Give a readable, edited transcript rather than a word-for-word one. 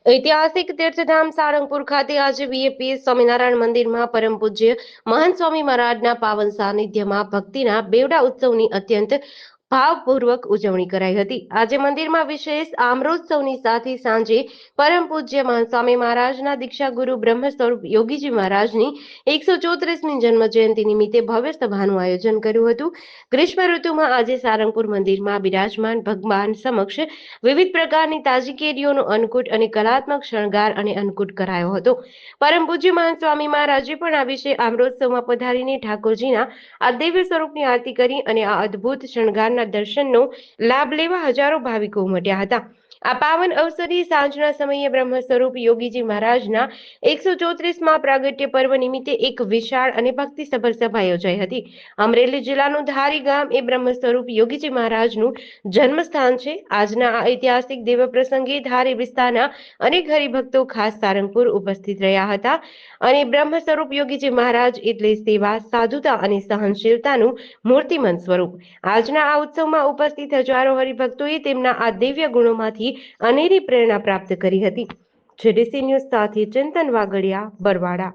ઐતિહાસિક તીર્થધામ સારંગપુર ખાતે આજે વીએપીએસ સ્વામિનારાયણ મંદિરમાં પરમ પૂજ્ય મહંત સ્વામી મહારાજના પાવન સાનિધ્યમાં ભક્તિના બેવડા ઉત્સવની અત્યંત ભાવપૂર્વક ઉજવણી કરાઈ હતી। આજે મંદિરમાં વિશેષ આમરોત્સવની સાથે સાંજે પરમ પૂજ્ય મહંત સ્વામી મહારાજના દીક્ષા ગુરુ બ્રહ્મ સ્વરૂપ યોગીજી મહારાજની 134મી જન્મ જયંતિ નિમિત્તે ભવ્ય સભાનું આયોજન કર્યું હતું। ગ્રીષ્મ ઋતુમાં આજે સારંગપુર મંદિરમાં બિરાજમાન ભગવાન સમક્ષ વિવિધ પ્રકારની તાજી કેરીઓનો અન્નકૂટ અને કલાત્મક શણગાર અને અન્નકૂટ કરાયો હતો। પરમ પૂજ્ય મહંત સ્વામી મહારાજે પણ આ વિશે આમરોત્સવમાં પધારીને ઠાકોરજીના આ દિવ્ય સ્વરૂપની આરતી કરી અને આ અદ્ભુત શણગારના દર્શનનો લાભ લેવા હજારો ભાવિકો ઉમટ્યા હતા। આ પાવન અવસરે સાંજના સમયે બ્રહ્મ સ્વરૂપ યોગીજી મહારાજના 134માં પ્રાગટ્ય પર્વ નિમિત્તે એક વિશાળ અને ભક્તિસભર સભા યોજાઈ હતી। અમરેલી જિલ્લાનું ધારી ગામ એ બ્રહ્મ સ્વરૂપ યોગીજી મહારાજનું જન્મસ્થાન છે। આજના આ ઐતિહાસિક દેવ પ્રસંગે ધારી વિસ્તારના અનેક હરિભક્તો ખાસ સારંગપુર ઉપસ્થિત રહ્યા હતા અને બ્રહ્મ સ્વરૂપ યોગીજી મહારાજ એટલે સેવા, સાધુતા અને સહનશીલતાનું મૂર્તિમંત સ્વરૂપ। આજના આ ઉત્સવમાં ઉપસ્થિત હજારો હરિભક્તોએ તેમના આ દિવ્ય ગુણોમાંથી અનેરી પ્રેરણા પ્રાપ્ત કરી હતી। જેડીસી ન્યૂઝ સાથે ચિંતન વાગડિયા, બરવાડા।